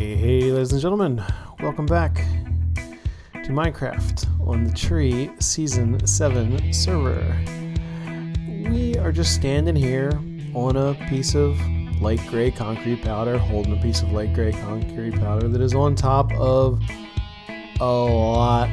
Hey ladies and gentlemen, welcome back to Minecraft on the Tree Season 7 server. We are just standing here on a piece of light gray concrete powder, holding a piece of light gray concrete powder that is on top of a lot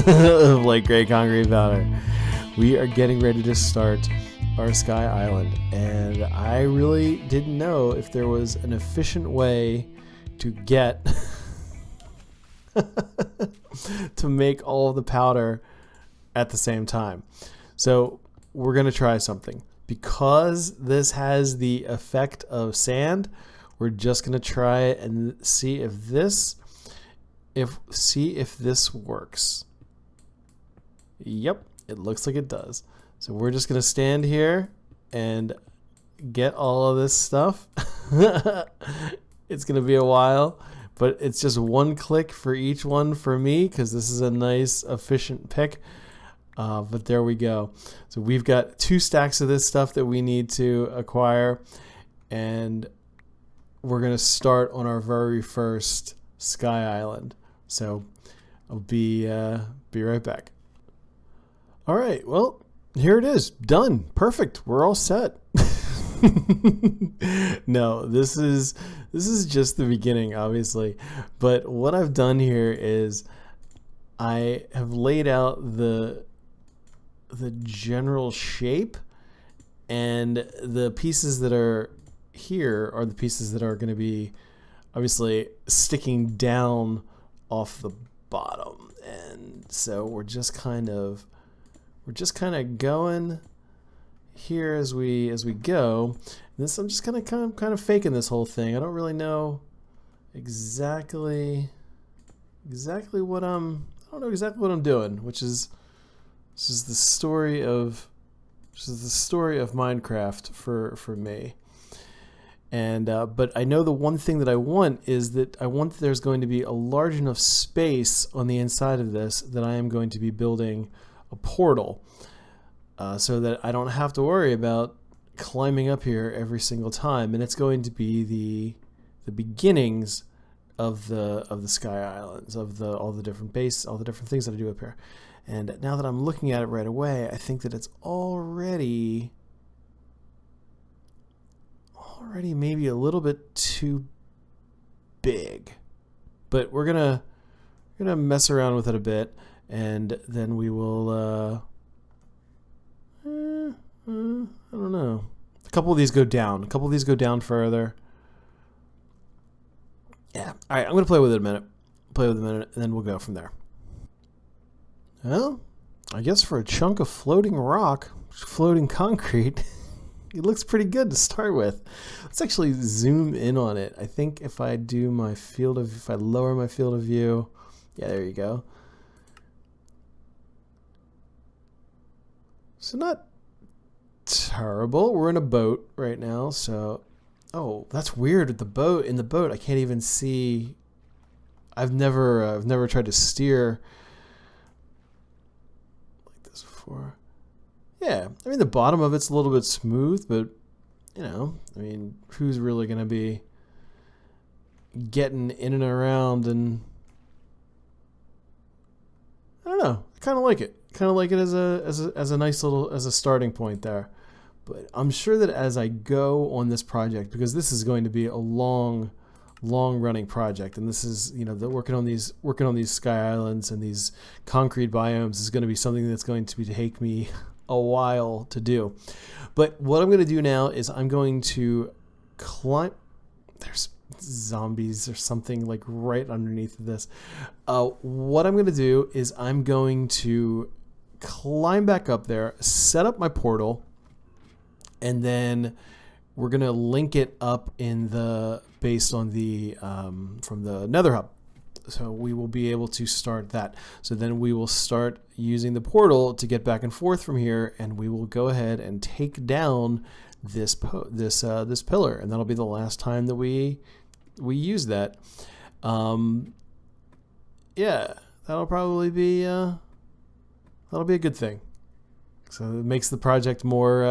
of light gray concrete powder. We are getting ready to start our Sky Island, and I really didn't know if there was an efficient way to get to make all of the powder at the same time. So we're going to try something. Because this has the effect of sand, we're just going to try it and see if this works. Yep, it looks like it does. So we're just going to stand here and get all of this stuff. It's going to be a while, but it's just one click for each one for me because this is a nice, efficient pick. But there we go. So we've got 2 stacks of this stuff that we need to acquire, and we're going to start on our very first Sky Island. So I'll be right back. All right, well, here it is. Done. Perfect. We're all set. No, this is just the beginning, obviously. But what I've done here is I have laid out the general shape, and the pieces that are here are the pieces that are going to be obviously sticking down off the bottom. And so we're just kind of going here as we go. And this, I'm just kind of faking this whole thing. I don't really know exactly what I'm doing, which is this is the story of Minecraft for me. And but I know the one thing that I want is that there's going to be a large enough space on the inside of this that I am going to be building a portal, so that I don't have to worry about climbing up here every single time. And it's going to be the beginnings of the Sky Islands, of all the different things that I do up here. And now that I'm looking at it right away, I think that it's already maybe a little bit too big. But we're gonna mess around with it a bit, and then we will I don't know. A couple of these go down. A couple of these go down further. Yeah. All right, I'm going to play with it a minute. And then we'll go from there. Well, I guess for a chunk of floating rock, floating concrete, it looks pretty good to start with. Let's actually zoom in on it. I think if I lower my field of view, yeah, there you go. So not terrible. We're in a boat right now, so oh, that's weird with the boat. In the boat, I can't even see. I've never tried to steer like this before. Yeah, I mean the bottom of it's a little bit smooth, but you know, I mean, who's really gonna be getting in and around? And I don't know. I kind of like it. Kind of like it as a nice little starting point there. But I'm sure that as I go on this project, because this is going to be a long running project, and this is, you know, working on these Sky Islands and these concrete biomes is going to be something that's going to take me a while to do. But what I'm going to do now is I'm going to climb. There's zombies or something like right underneath of this. What I'm going to do is I'm going to climb back up there, set up my portal, and then we're going to link it up based on the from the Nether hub. So we will be able to start that. So then we will start using the portal to get back and forth from here, and we will go ahead and take down this pillar, and that'll be the last time that we use that. Yeah, that'll probably be a good thing. So it makes the project more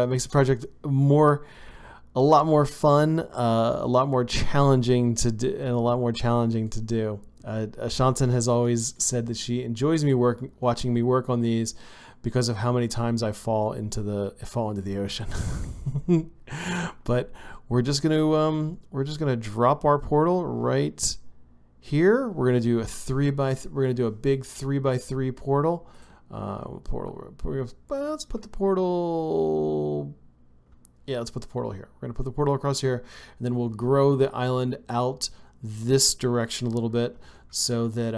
a lot more fun, a lot more challenging to do, and a lot more challenging to do. Ashantan has always said that she enjoys watching me work on these because of how many times I fall into the ocean. But we're just gonna drop our portal right here. We're gonna do a big 3x3 portal. Let's put the portal. Yeah, let's put the portal here. We're gonna put the portal across here, and then we'll grow the island out this direction a little bit, so that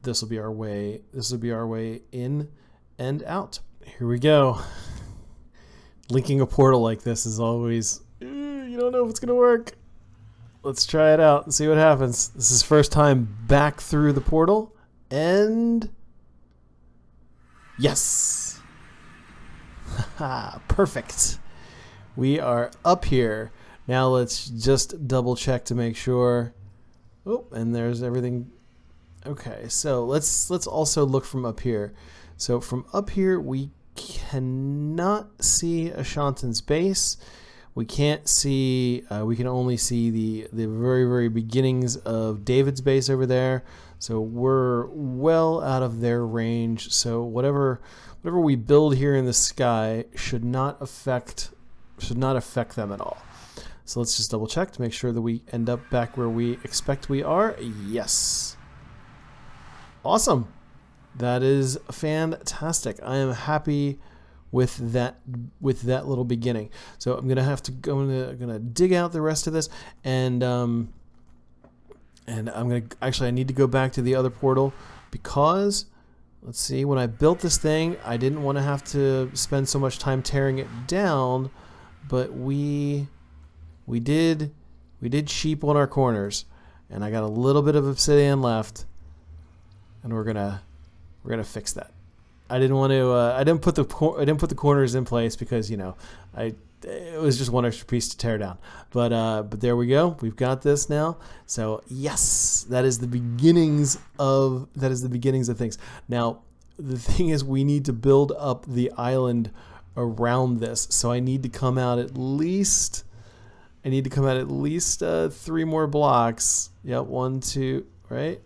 this will be our way. This will be our way in and out. Here we go. Linking a portal like this is always, you don't know if it's gonna work. Let's try it out and see what happens. This is first time back through the portal, and yes. Perfect. We are up here. Now let's just double check to make sure. Oh, and there's everything. Okay, so let's also look from up here. So from up here, we cannot see Ashantan's base. We can't see, we can only see the very, very beginnings of David's base over there. So we're well out of their range. So whatever we build here in the sky should not affect them at all. So let's just double check to make sure that we end up back where we expect we are. Yes. Awesome. That is fantastic. I am happy with that little beginning. So I'm gonna dig out the rest of this, and I'm gonna I need to go back to the other portal, because let's see, when I built this thing, I didn't want to have to spend so much time tearing it down, but we did sheep on our corners, and I got a little bit of obsidian left, and we're gonna fix that. I didn't want to. I didn't put the corners in place because, you know, it was just one extra piece to tear down. But there we go. We've got this now. So yes, that is the beginnings of things. Now the thing is, we need to build up the island around this. So I need to come out at least. 3 more blocks. Yep, 1, 2. Right.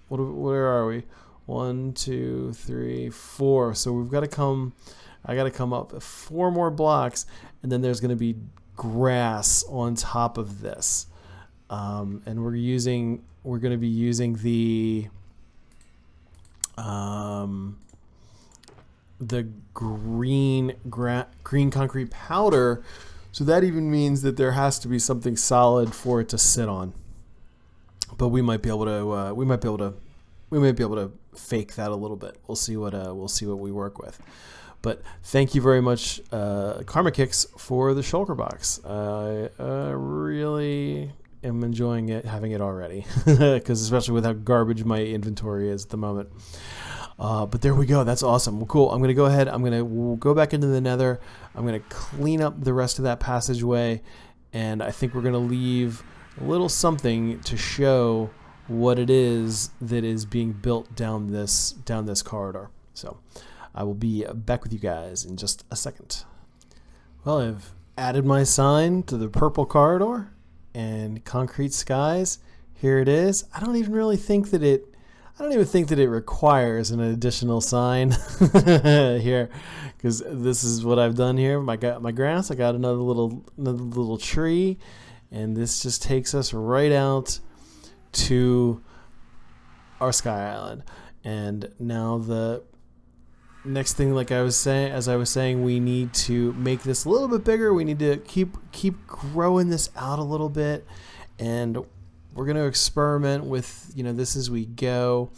Where are we? 1, 2, 3, 4. So we've got to come. I got to come up 4 more blocks, and then there's going to be grass on top of this. And we're going to be using the green concrete powder. So that even means that there has to be something solid for it to sit on. But we might be able to. We might be able to fake that a little bit. We'll see what we work with. But thank you very much, Karma Kicks, for the shulker box. I really am enjoying it, having it already, because especially with how garbage my inventory is at the moment. But there we go. That's awesome. Well, cool. I'm going to go ahead. We'll go back into the nether. I'm going to clean up the rest of that passageway, and I think we're going to leave a little something to show what it is that is being built down this corridor. So I will be back with you guys in just a second. Well, I've added my sign to the purple corridor and concrete skies. Here it is. I don't even think that it requires an additional sign here, because this is what I've done here. I got my grass. I got another little tree, and this just takes us right out to our sky island. And now the next thing, as I was saying, we need to make this a little bit bigger. We need to keep growing this out a little bit, and we're going to experiment with, this as we go.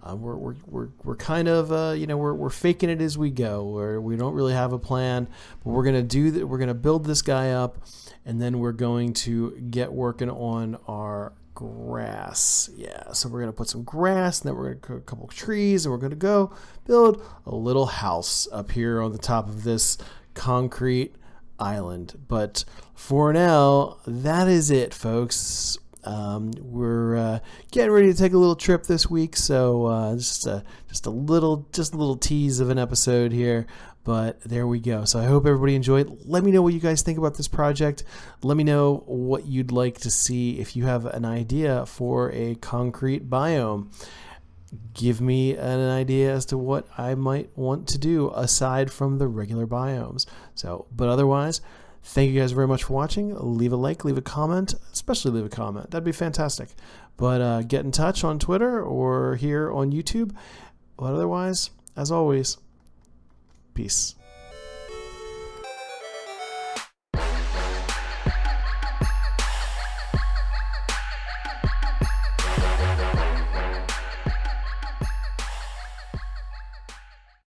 We're kind of we're faking it as we go, where we don't really have a plan, but we're going to do that. We're going to build this guy up, and then we're going to get working on our grass. Yeah, so we're going to put some grass, and then we're going to put a couple of trees, and we're going to go build a little house up here on the top of this concrete island. But for now, that is it, folks. We're getting ready to take a little trip this week, so just a little tease of an episode here. But there we go. So I hope everybody enjoyed. Let me know what you guys think about this project. Let me know what you'd like to see if you have an idea for a concrete biome. Give me an idea as to what I might want to do aside from the regular biomes. So, but otherwise, thank you guys very much for watching. Leave a like, leave a comment, especially leave a comment. That'd be fantastic. But get in touch on Twitter or here on YouTube. But otherwise, as always, peace.